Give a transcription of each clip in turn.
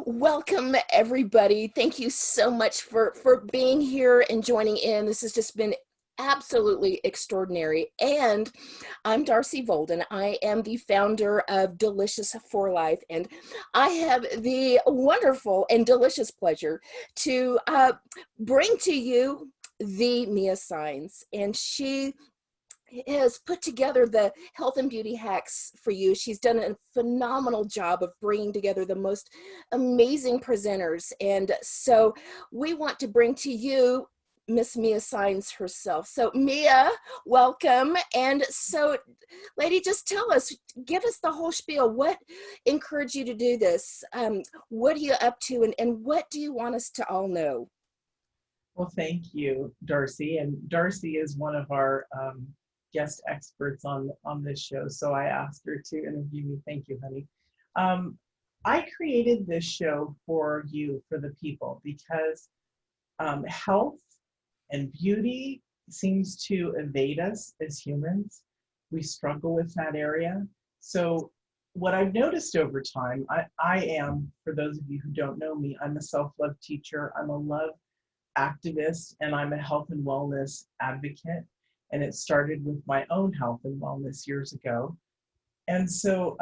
Welcome everybody. Thank you so much for being here and joining in. This has just been absolutely extraordinary. And I'm Darcy Volden. I am the founder of Delicious for Life, and I have the wonderful and delicious pleasure to bring to you the Mia Saenz, and she has put together the health and beauty hacks for you. She's done a phenomenal job of bringing together the most amazing presenters. And so we want to bring to you Miss Mia Saenz herself. So Mia, welcome. And so lady, just tell us, give us the whole spiel. What encouraged you to do this? What are you up to, and what do you want us to all know? Well, thank you, Darcy. And Darcy is one of our guest experts on this show, so I asked her to interview me. Thank you, honey. I created this show for you, for the people, because health and beauty seems to evade us as humans. We struggle with that area. So what I've noticed over time, I am, for those of you who don't know me, I'm a self-love teacher, I'm a love activist, and I'm a health and wellness advocate. And it started with my own health and wellness years ago. And so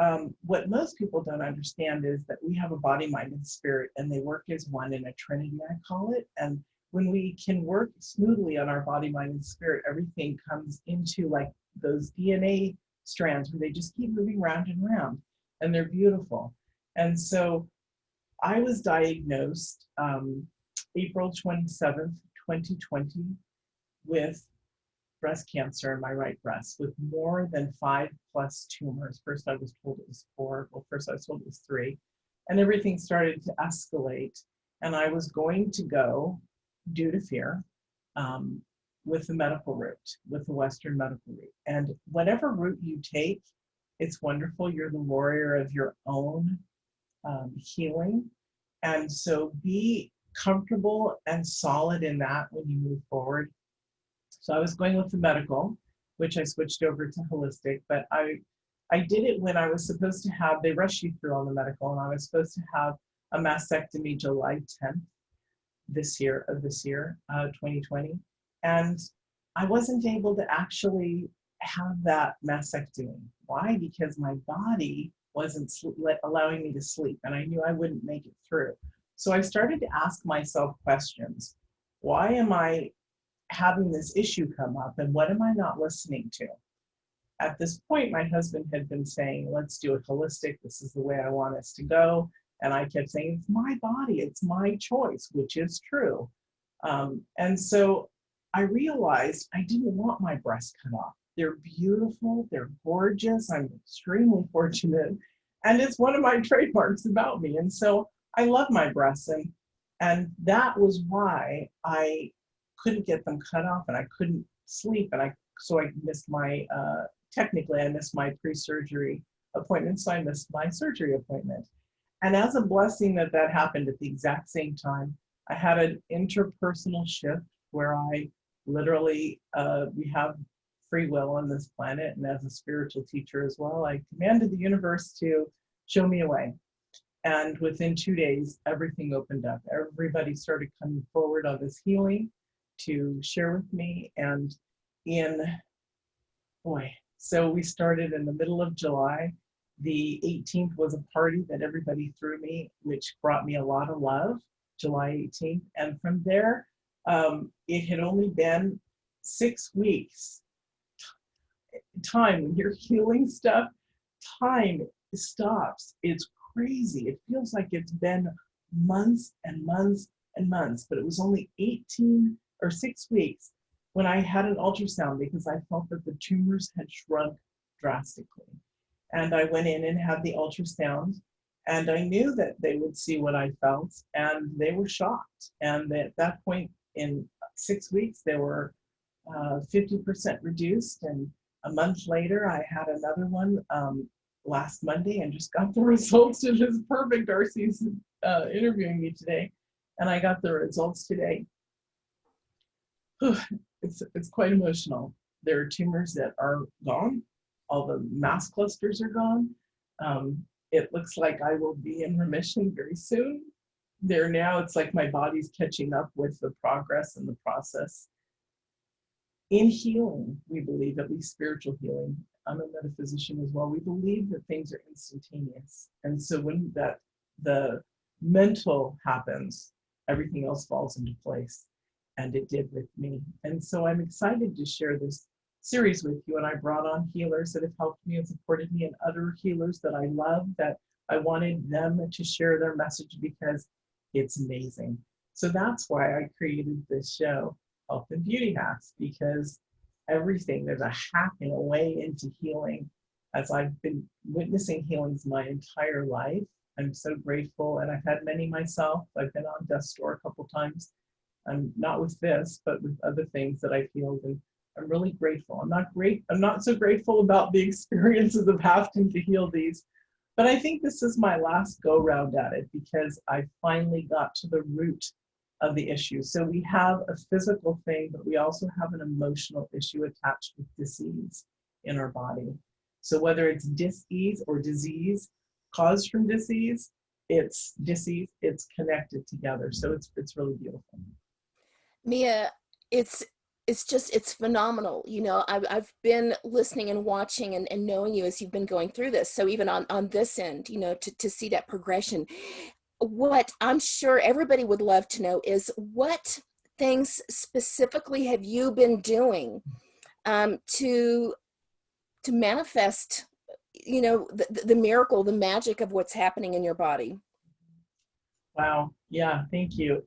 what most people don't understand is that we have a body, mind, and spirit, and they work as one in a trinity, I call it. And when we can work smoothly on our body, mind, and spirit, everything comes into like those DNA strands where they just keep moving round and round, and they're beautiful. And so I was diagnosed April 27th, 2020, with breast cancer in my right breast with more than 5+ tumors. First I was told it was 4. Well, first I was told it was 3. And everything started to escalate. And I was going to go, due to fear, with the medical route, with the Western medical route. And whatever route you take, it's wonderful. You're the warrior of your own healing. And so be comfortable and solid in that when you move forward. So I was going with the medical, which I switched over to holistic, but I did it when I was supposed to have, they rush you through on the medical, and I was supposed to have a mastectomy July 10th this year, 2020. And I wasn't able to actually have that mastectomy. Why? Because my body wasn't allowing me to sleep, and I knew I wouldn't make it through. So I started to ask myself questions. Why am I having this issue come up, and what am I not listening to? At this point, my husband had been saying, let's do it holistic. This is the way I want us to go. And I kept saying, it's my body, it's my choice, which is true. And so I realized I didn't want my breasts cut off. They're beautiful, they're gorgeous. I'm extremely fortunate. And it's one of my trademarks about me. And so I love my breasts. And that was why I couldn't get them cut off, and I couldn't sleep, and so I missed my technically I missed my pre-surgery appointment, so I missed my surgery appointment. And as a blessing that happened at the exact same time, I had an interpersonal shift where I literally we have free will on this planet, and as a spiritual teacher as well, I commanded the universe to show me a way. And within 2 days, everything opened up. Everybody started coming forward on this healing to share with me. And so we started in the middle of July. The 18th was a party that everybody threw me, which brought me a lot of love, July 18th. And from there, it had only been 6 weeks. Time, when you're healing stuff, time stops. It's crazy. It feels like it's been months and months and months, but it was only 6 weeks when I had an ultrasound, because I felt that the tumors had shrunk drastically. And I went in and had the ultrasound, and I knew that they would see what I felt, and they were shocked. And at that point, in 6 weeks, they were 50% reduced. And a month later, I had another one last Monday and just got the results. It is perfect. Darcy's interviewing me today, and I got the results today. It's quite emotional. There are tumors that are gone. All the mass clusters are gone. it looks like I will be in remission very soon. There now, it's like my body's catching up with the progress and the process. In healing, we believe, at least spiritual healing, I'm a metaphysician as well, we believe that things are instantaneous. And so when the mental happens, everything else falls into place. And it did with me. And so I'm excited to share this series with you. And I brought on healers that have helped me and supported me, and other healers that I love, that I wanted them to share their message because it's amazing. So that's why I created this show, Health and Beauty Hacks, because everything, there's a hack and a way into healing. As I've been witnessing healings my entire life, I'm so grateful. And I've had many myself. I've been on death's door a couple times. I'm not with this, but with other things that I've healed. And I'm really grateful. I'm not so grateful about the experiences of having to heal these, but I think this is my last go round at it because I finally got to the root of the issue. So we have a physical thing, but we also have an emotional issue attached with disease in our body. So whether it's dis-ease or disease caused from disease, it's connected together. So it's really beautiful. Mia, it's it's phenomenal. You know, I've been listening and watching and knowing you as you've been going through this. So even on this end, you know, to see that progression, what I'm sure everybody would love to know is what things specifically have you been doing to manifest, you know, the miracle, the magic of what's happening in your body? Wow. Yeah, thank you.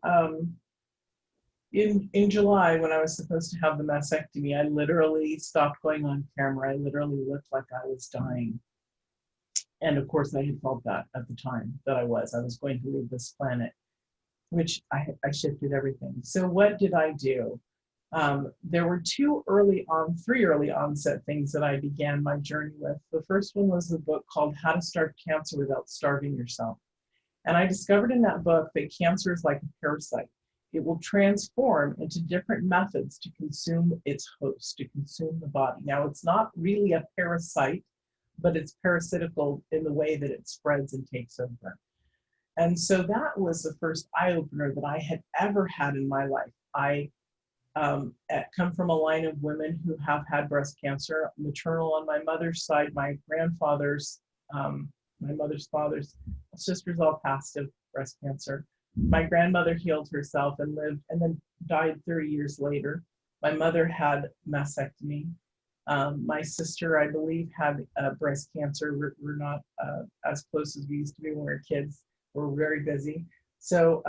In July, when I was supposed to have the mastectomy, I literally stopped going on camera. I literally looked like I was dying. And of course, I had felt that at the time that I was going to leave this planet, which I shifted everything. So what did I do? There were three early onset things that I began my journey with. The first one was the book called How to Start Cancer Without Starving Yourself. And I discovered in that book that cancer is like a parasite. It will transform into different methods to consume its host, to consume the body. Now, it's not really a parasite, but it's parasitical in the way that it spreads and takes over. And so that was the first eye-opener that I had ever had in my life. I come from a line of women who have had breast cancer, maternal on my mother's side. My grandfather's, my mother's father's sisters all passed of breast cancer. My grandmother healed herself and lived and then died 30 years later. My mother had mastectomy. My sister, I believe, had breast cancer. We're not as close as we used to be when we were kids. We're very busy. So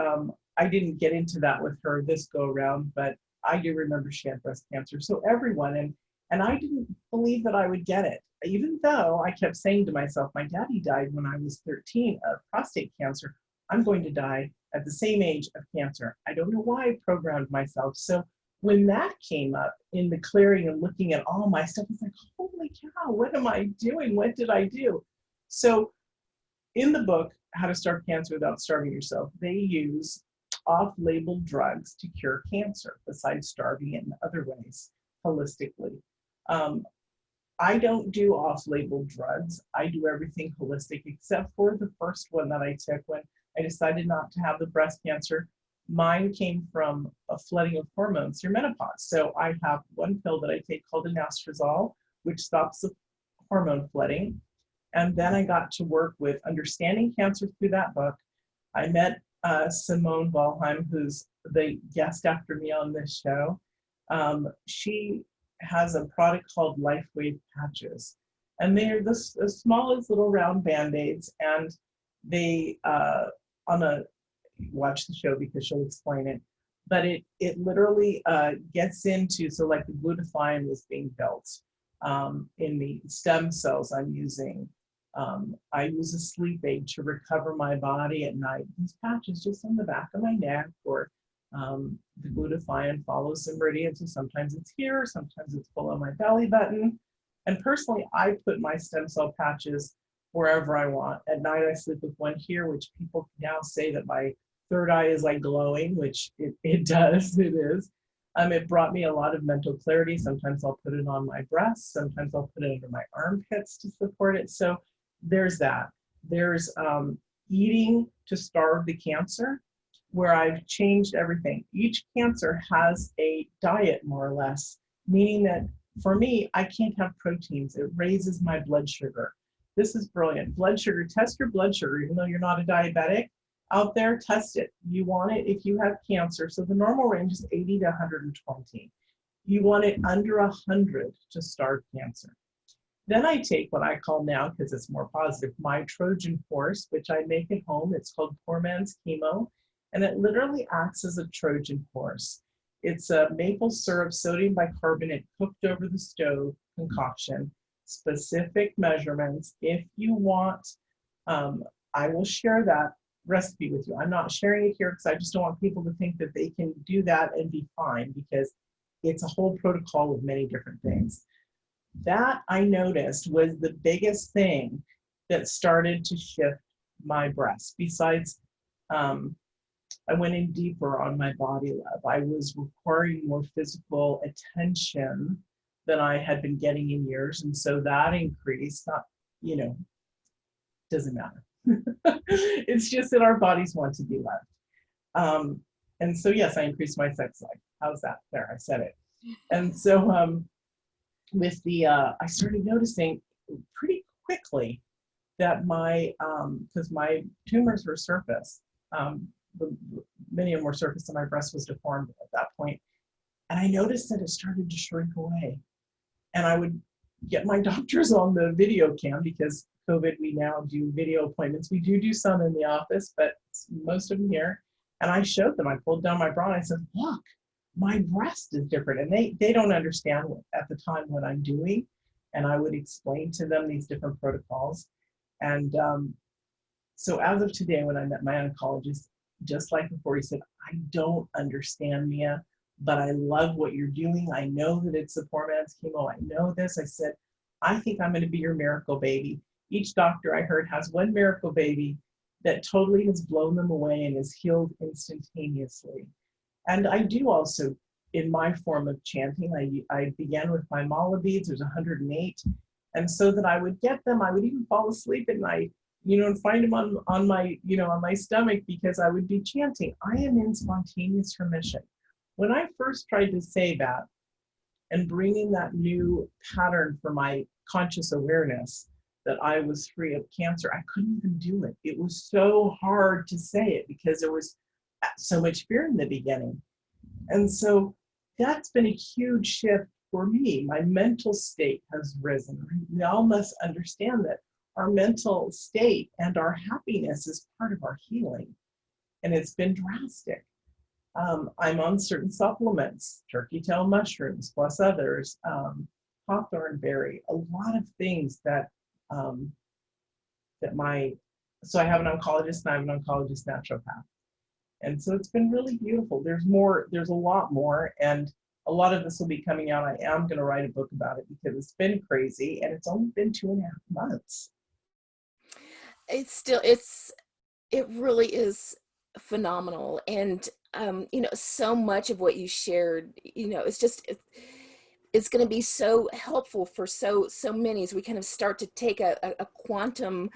I didn't get into that with her this go around, but I do remember she had breast cancer. So everyone, and I didn't believe that I would get it, even though I kept saying to myself, my daddy died when I was 13 of prostate cancer. I'm going to die at the same age of cancer. I don't know why I programmed myself. So when that came up in the clearing and looking at all my stuff, it's like, holy cow, what am I doing? What did I do? So in the book, How to Start Cancer Without Starving Yourself, they use off-label drugs to cure cancer, besides starving it in other ways, holistically. I don't do off-label drugs. I do everything holistic, except for the first one that I took when I decided not to have the breast cancer. Mine came from a flooding of hormones through menopause. So I have one pill that I take called anastrozole, which stops the hormone flooding. And then I got to work with understanding cancer through that book. I met Simone Ballheim, who's the guest after me on this show. She has a product called LifeWave patches. And they're the smallest little round Band-Aids. And they, watch the show because she'll explain it, but it literally gets into, so like the glutathione was being built in the stem cells I'm using. I use a sleep aid to recover my body at night. These patches just on the back of my neck, or the glutathione follows the meridian, so sometimes it's here, sometimes it's below my belly button. And personally, I put my stem cell patches wherever I want. At night, I sleep with one here, which people now say that my third eye is like glowing, which it does, it is. It brought me a lot of mental clarity. Sometimes I'll put it on my breasts. Sometimes I'll put it under my armpits to support it. So there's that. There's eating to starve the cancer, where I've changed everything. Each cancer has a diet, more or less, meaning that for me, I can't have proteins. It raises my blood sugar. This is brilliant. Blood sugar, test your blood sugar, even though you're not a diabetic. Out there, test it. You want it if you have cancer. So the normal range is 80 to 120. You want it under 100 to starve cancer. Then I take what I call now, because it's more positive, my Trojan horse, which I make at home. It's called Poor Man's Chemo, and it literally acts as a Trojan horse. It's a maple syrup, sodium bicarbonate, cooked over the stove concoction, specific measurements. If you want, I will share that recipe with you. I'm not sharing it here because I just don't want people to think that they can do that and be fine, because it's a whole protocol of many different things. That I noticed was the biggest thing that started to shift my breast. Besides, I went in deeper on my body love. I was requiring more physical attention than I had been getting in years. And so that increased, not, doesn't matter. It's just that our bodies want to be loved. And so, yes, I increased my sex life. How's that? There, I said it. And so with the, I started noticing pretty quickly that because my tumors were surface, many of them were surface and my breast was deformed at that point. And I noticed that it started to shrink away. And I would get my doctors on the video cam, because COVID, we now do video appointments. We do some in the office, but most of them here. And I showed them, I pulled down my bra and I said, look, my breast is different. And they don't understand at the time what I'm doing. And I would explain to them these different protocols. And so as of today, when I met my oncologist, just like before, he said, I don't understand, Mia, but I love what you're doing. I know that it's a poor man's chemo. I know this. I said, I think I'm going to be your miracle baby. Each doctor I heard has one miracle baby that totally has blown them away and is healed instantaneously. And I do also, in my form of chanting, I began with my mala beads. There's 108. And so that I would get them, I would even fall asleep at night, and find them on my, on my stomach, because I would be chanting, I am in spontaneous remission. When I first tried to say that and bring in that new pattern for my conscious awareness that I was free of cancer, I couldn't even do it. It was so hard to say it because there was so much fear in the beginning. And so that's been a huge shift for me. My mental state has risen. We all must understand that our mental state and our happiness is part of our healing. And it's been drastic. I'm on certain supplements, turkey tail mushrooms, plus others, hawthorn berry, a lot of things that so I have an oncologist and I have an oncologist naturopath. And so it's been really beautiful. There's a lot more, and a lot of this will be coming out. I am going to write a book about it because it's been crazy, and it's only been 2.5 months. It really is phenomenal. And, so much of what you shared, it's going to be so helpful for so many as we kind of start to take a quantum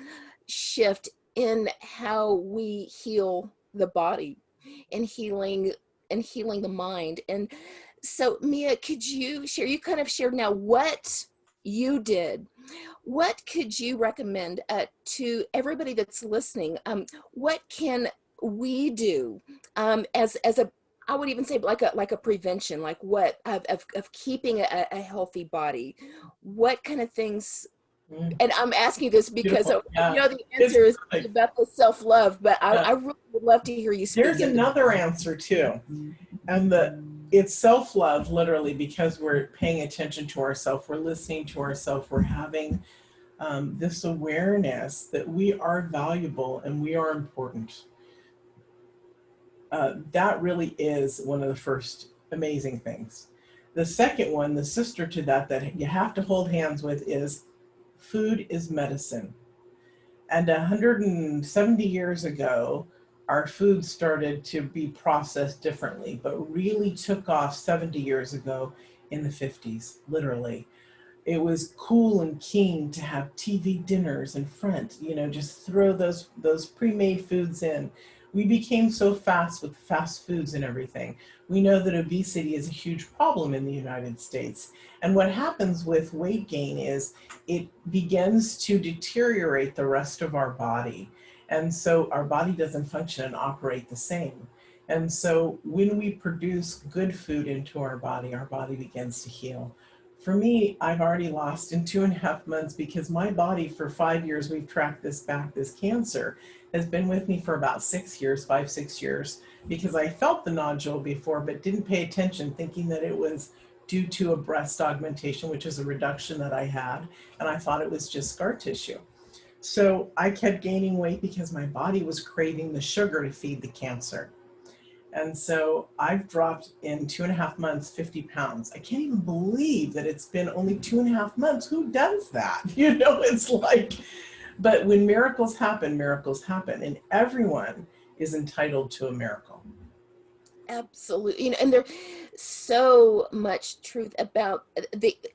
shift in how we heal the body and healing the mind. And so, Mia, could you share, you kind of shared now what you did. What could you recommend to everybody that's listening? What can we do as a, I would even say like a prevention, like what of keeping a healthy body? What kind of things? And I'm asking this because Beautiful. Yeah. the answer is Perfect. about the self-love, but I really would love to hear you speak. There's another answer too, and it's self-love, literally, because we're paying attention to ourselves, we're listening to ourselves, we're having this awareness that we are valuable and we are important. That really is one of the first amazing things. The second one, the sister to that you have to hold hands with, is food is medicine. And 170 years ago, our food started to be processed differently, but really took off 70 years ago in the 50s, literally. it was cool and keen to have TV dinners in front, you know, just throw those pre-made foods in. We became so fast with fast foods and everything. We know that obesity is a huge problem in the United States. And what happens with weight gain is it begins to deteriorate the rest of our body. And so our body doesn't function and operate the same. And so when we produce good food into our body begins to heal. For me, I've already lost in 2.5 months because my body for 5 years, we've tracked this back, this cancer has been with me for about 6 years, 5, 6 years, because I felt the nodule before, but didn't pay attention thinking that it was due to a breast augmentation, which is a reduction that I had. And I thought it was just scar tissue. So I kept gaining weight because my body was craving the sugar to feed the cancer. And so I've dropped in 2.5 months, 50 pounds. I can't even believe that it's been only 2.5 months. Who does that? You know, it's like, but when miracles happen, and everyone is entitled to a miracle. Absolutely. You know, and there's so much truth about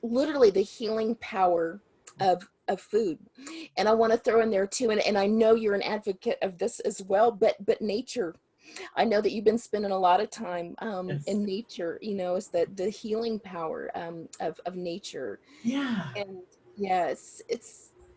literally the healing power of food. And I want to throw in there too, and I know you're an advocate of this as well, but nature. I know that you've been spending a lot of time Yes. in nature, you know, it's the healing power of nature. Yeah. And yes,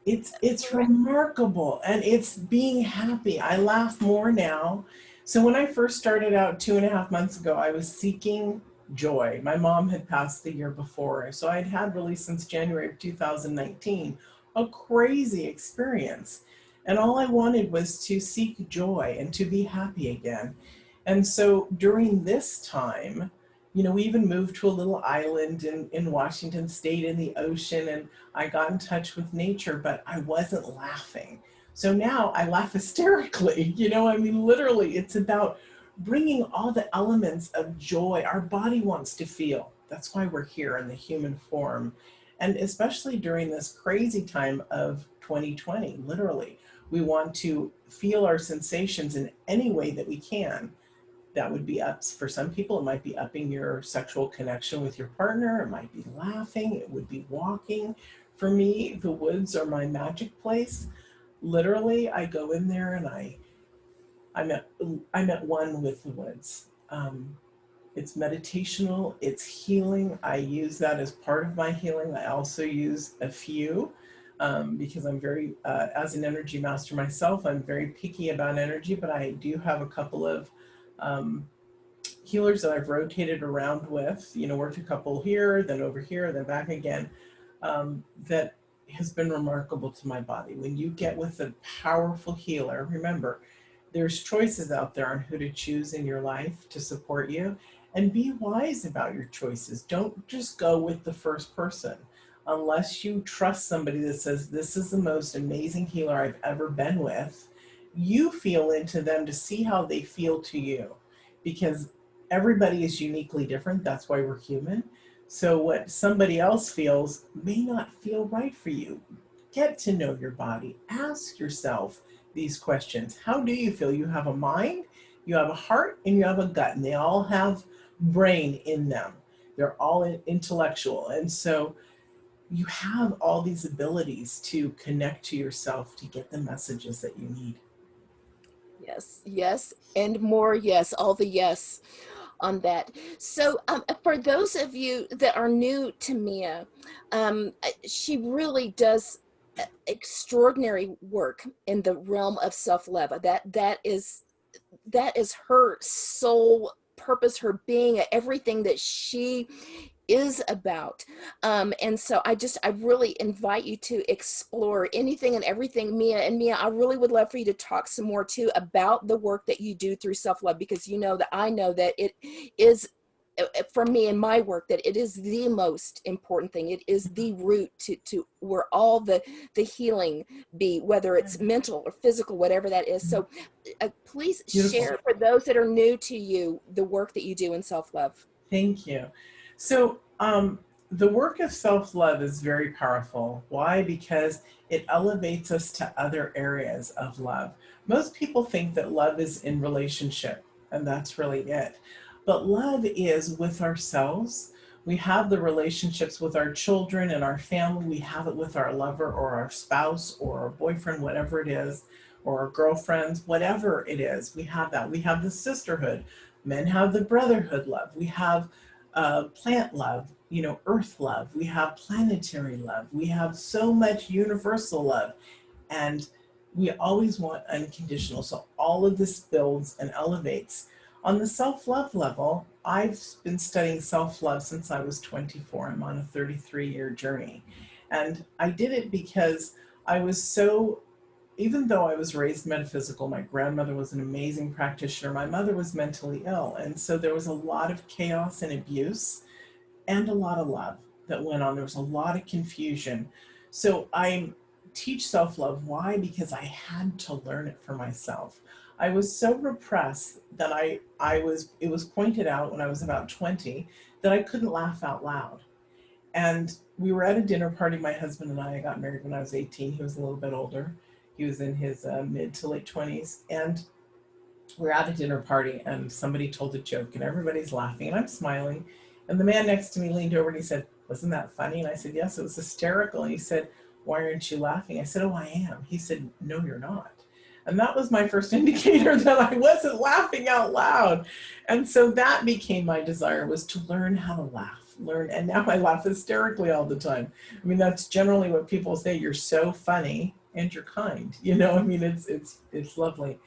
It's remarkable, and it's being happy. I laugh more now. So when I first started out 2.5 months ago, I was seeking joy. My mom had passed the year before, so I'd had really since January of 2019 a crazy experience. And all I wanted was to seek joy and to be happy again. And so during this time, you know, we even moved to a little island in Washington State in the ocean, and I got in touch with nature, but I wasn't laughing. So now I laugh hysterically. You know, I mean, literally, it's about bringing all the elements of joy our body wants to feel. That's why we're here in the human form. And especially during this crazy time of 2020, literally, we want to feel our sensations in any way that we can. That would be up for some people. It might be upping your sexual connection with your partner. It might be laughing. It would be walking. For me, the woods are my magic place. Literally, I go in there and I'm at I'm at one with the woods. It's meditational. It's healing. I use that as part of my healing. I also use a few because I'm very, as an energy master myself, I'm very picky about energy, but I do have a couple of um, healers that I've rotated around with, you know, worked a couple here, then back again, that has been remarkable to my body. When you get with a powerful healer, remember, there's choices out there on who to choose in your life to support you, and be wise about your choices. Don't just go with the first person unless you trust somebody that says, this is the most amazing healer I've ever been with. You feel into them to see how they feel to you, because everybody is uniquely different. That's why we're human. So what somebody else feels may not feel right for you. Get to know your body. Ask yourself these questions. How do you feel? You have a mind, you have a heart, and you have a gut, and they all have brain in them. They're all intellectual. And so you have all these abilities to connect to yourself to get the messages that you need. yes, yes, and more yes, all the yes on that. So for those of you that are new to Mia, she really does extraordinary work in the realm of self-love. That is her soul purpose, her being, everything that she is about. And so I really invite you to explore anything and everything, Mia. And Mia, I really would love for you to talk some more too about the work that you do through self-love, because you know that I know that it is, for me in my work, that it is the most important thing. It is the root to where all the healing be, whether it's mental or physical, whatever that is. So please Beautiful. share for those that are new to you the work that you do in self-love. Thank you. So, the work of self love is very powerful. Why? Because it elevates us to other areas of love. Most people think that love is in relationship, and that's really it. But love is with ourselves, We have the relationships with our children and our family. We have it with our lover or our spouse or our boyfriend, whatever it is, or our girlfriends, whatever it is. We have that. We have the sisterhood. Men have the brotherhood love. We have plant love, earth love. We have planetary love. We have so much universal love. And we always want unconditional. So all of this builds and elevates. On the self-love level, I've been studying self-love since I was 24. I'm on a 33-year journey. And I did it because I was so, even though I was raised metaphysical, my grandmother was an amazing practitioner. My mother was mentally ill. And so there was a lot of chaos and abuse and a lot of love that went on. There was a lot of confusion. So I teach self-love. Why? Because I had to learn it for myself. I was so repressed that it was pointed out when I was about 20 that I couldn't laugh out loud. And we were at a dinner party, my husband and I got married when I was 18. He was a little bit older. He was in his mid to late 20s. And we're at a dinner party and somebody told a joke and everybody's laughing and I'm smiling. And the man next to me leaned over and he said, "Wasn't that funny?" And I said, "Yes, it was hysterical." And he said, "Why aren't you laughing?" I said, "Oh, I am." He said, "No, you're not." And that was my first indicator that I wasn't laughing out loud. And so that became my desire, was to learn how to laugh, and now I laugh hysterically all the time. I mean, that's generally what people say. You're so funny and you're kind, I mean, it's lovely.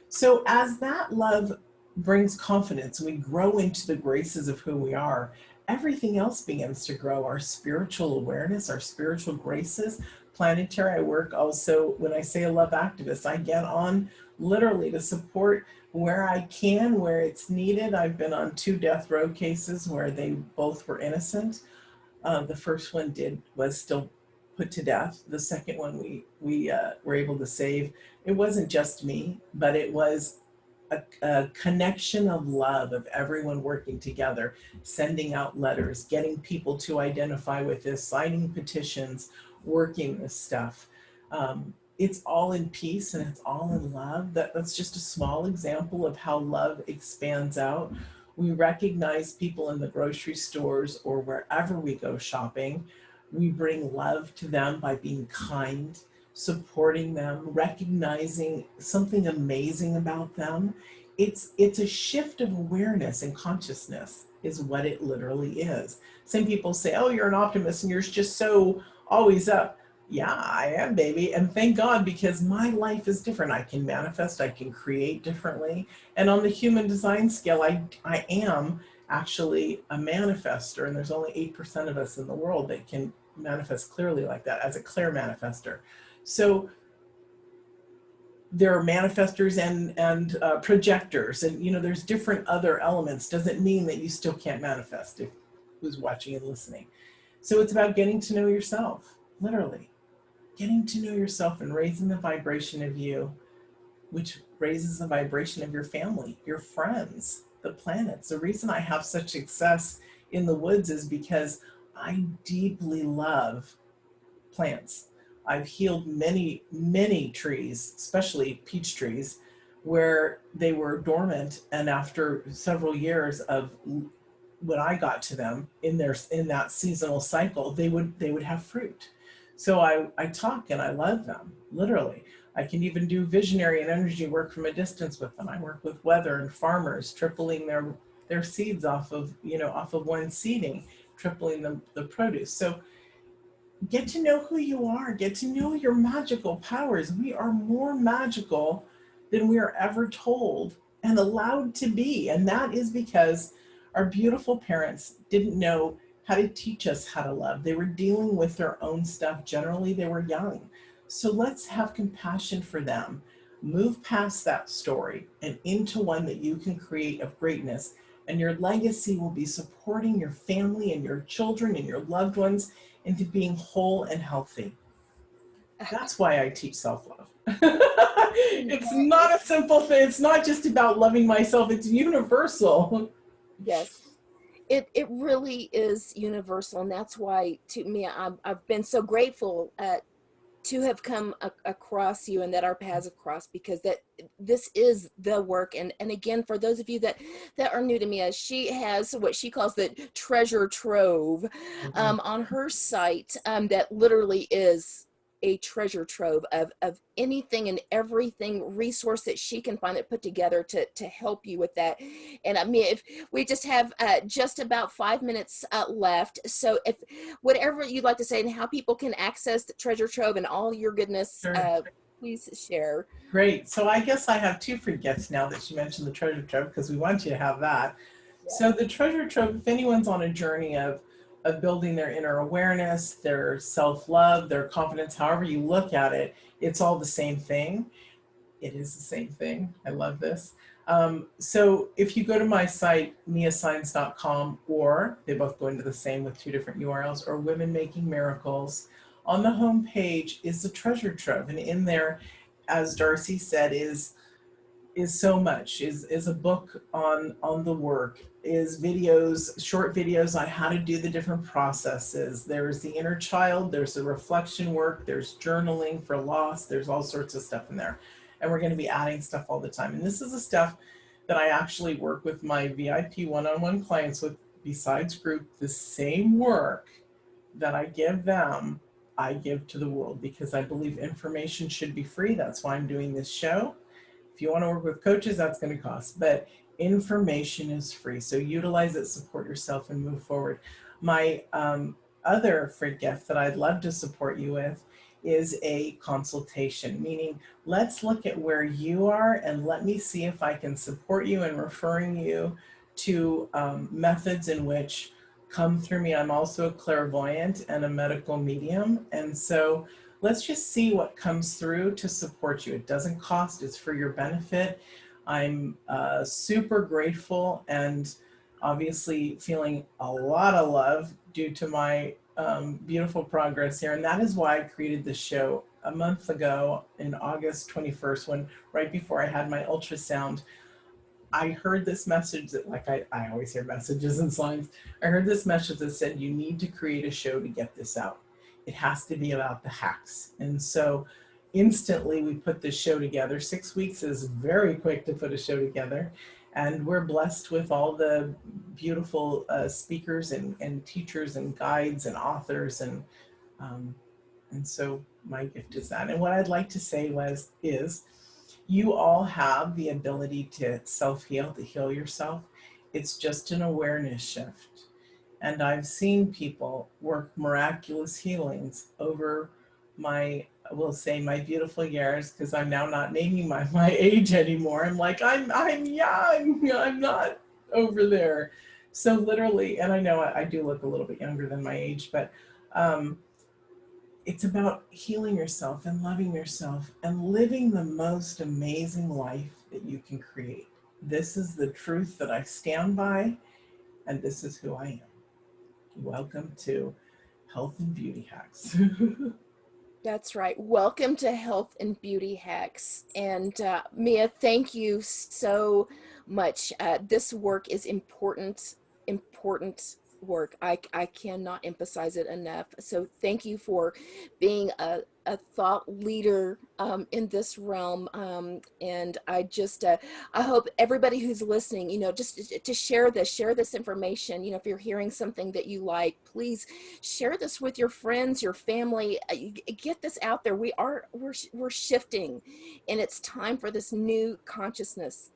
So as that love brings confidence, we grow into the graces of who we are, everything else begins to grow. Our spiritual awareness, our spiritual graces, planetary. I work also, when I say a love activist, I get on literally to support where I can, where it's needed. I've been on 2 death row cases where they both were innocent. The first one was still put to death. The second one we were able to save. It wasn't just me, but it was a connection of love, of everyone working together, sending out letters, getting people to identify with this, signing petitions, working this stuff. It's all in peace and it's all in love. That's just a small example of how love expands out. We recognize people in the grocery stores or wherever we go shopping. We bring love to them by being kind, supporting them, recognizing something amazing about them. It's a shift of awareness and consciousness is what it literally is. Some people say, "Oh, you're an optimist and you're just so always up." Yeah, I am, baby. And thank God, because my life is different. I can manifest, I can create differently. And on the human design scale, I am actually a manifester. And there's only 8% of us in the world that can manifest clearly like that, as a clear manifester. So there are manifestors and projectors, and there's different other elements. Doesn't mean that you still can't manifest, if who's watching and listening. So it's about getting to know yourself, literally getting to know yourself and raising the vibration of you, which raises the vibration of your family, your friends, the planets. The reason I have such success in the woods is because I deeply love plants. I've healed many, many trees, especially peach trees, where they were dormant, and after several years of when I got to them in that seasonal cycle, they would have fruit. So I talk and I love them, literally. I can even do visionary and energy work from a distance with them. I work with weather and farmers, tripling their seeds off of one seeding, tripling the produce. So get to know who you are, get to know your magical powers. We are more magical than we are ever told and allowed to be. And that is because our beautiful parents didn't know how to teach us how to love. They were dealing with their own stuff. Generally, they were young. So let's have compassion for them. Move past that story and into one that you can create of greatness. And your legacy will be supporting your family and your children and your loved ones into being whole and healthy. That's why I teach self-love. It's not a simple thing. It's not just about loving myself. It's universal. Yes. It really is universal, and that's why, to me, I've been so grateful at to have come across you and that our paths have crossed, because that this is the work. And again, for those of you that are new to Mia, she has what she calls the treasure trove Mhm. on her site, that literally is a treasure trove of anything and everything resource that she can find that put together to help you with that. And I mean, if we just have just about 5 minutes left, so if whatever you'd like to say and how people can access the treasure trove and all your goodness, Sure. please share. Great. So I guess I have two free gifts now that you mentioned the treasure trove, because we want you to have that. So the treasure trove, if anyone's on a journey of building their inner awareness, their self-love, their confidence, however you look at it, it's all the same thing. It is the same thing. I love this. So if you go to my site, miasaenz.com, or they both go into the same with two different URLs, or Women Making Miracles, on the home page is the treasure trove. And in there, as Darcy said, is so much, is a book on the work, is videos, short videos on how to do the different processes. There's the inner child, there's the reflection work, there's journaling for loss, there's all sorts of stuff in there. And we're going to be adding stuff all the time. And this is the stuff that I actually work with my VIP one-on-one clients with, besides group. The same work that I give them, I give to the world, because I believe information should be free. That's why I'm doing this show. If you want to work with coaches, that's going to cost, but information is free. So utilize it, support yourself, and move forward. My other free gift that I'd love to support you with is a consultation, meaning let's look at where you are and let me see if I can support you in referring you to methods in which come through me. I'm also a clairvoyant and a medical medium. And so let's just see what comes through to support you. It doesn't cost, it's for your benefit. I'm super grateful and obviously feeling a lot of love due to my beautiful progress here. And that is why I created this show a month ago in August 21st, when right before I had my ultrasound. I heard this message that, like I always hear messages and signs. I heard this message that said, you need to create a show to get this out. It has to be about the hacks. And so instantly we put this show together. 6 weeks is very quick to put a show together. And we're blessed with all the beautiful speakers and teachers and guides and authors. And so my gift is that. And what I'd like to say is, you all have the ability to self-heal, to heal yourself. It's just an awareness shift. And I've seen people work miraculous healings over my, I will say, my beautiful years, because I'm now not naming my age anymore. I'm like, I'm young, I'm not over there. So literally, and I know I do look a little bit younger than my age, but it's about healing yourself and loving yourself and living the most amazing life that you can create. This is the truth that I stand by, and this is who I am. Welcome to Health and Beauty Hacks. That's right. Welcome to Health and Beauty Hacks. And Mia, thank you so much. This work is important, important work. I cannot emphasize it enough. So thank you for being a thought leader in this realm. And I just, I hope everybody who's listening, you know, just to share this information. You know, if you're hearing something that you like, please share this with your friends, your family. Get this out there. We're shifting, and it's time for this new consciousness.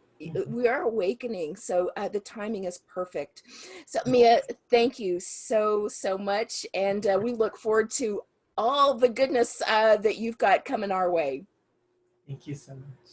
We are awakening, so the timing is perfect. So Mia, thank you so much, and we look forward to all the goodness that you've got coming our way. Thank you so much.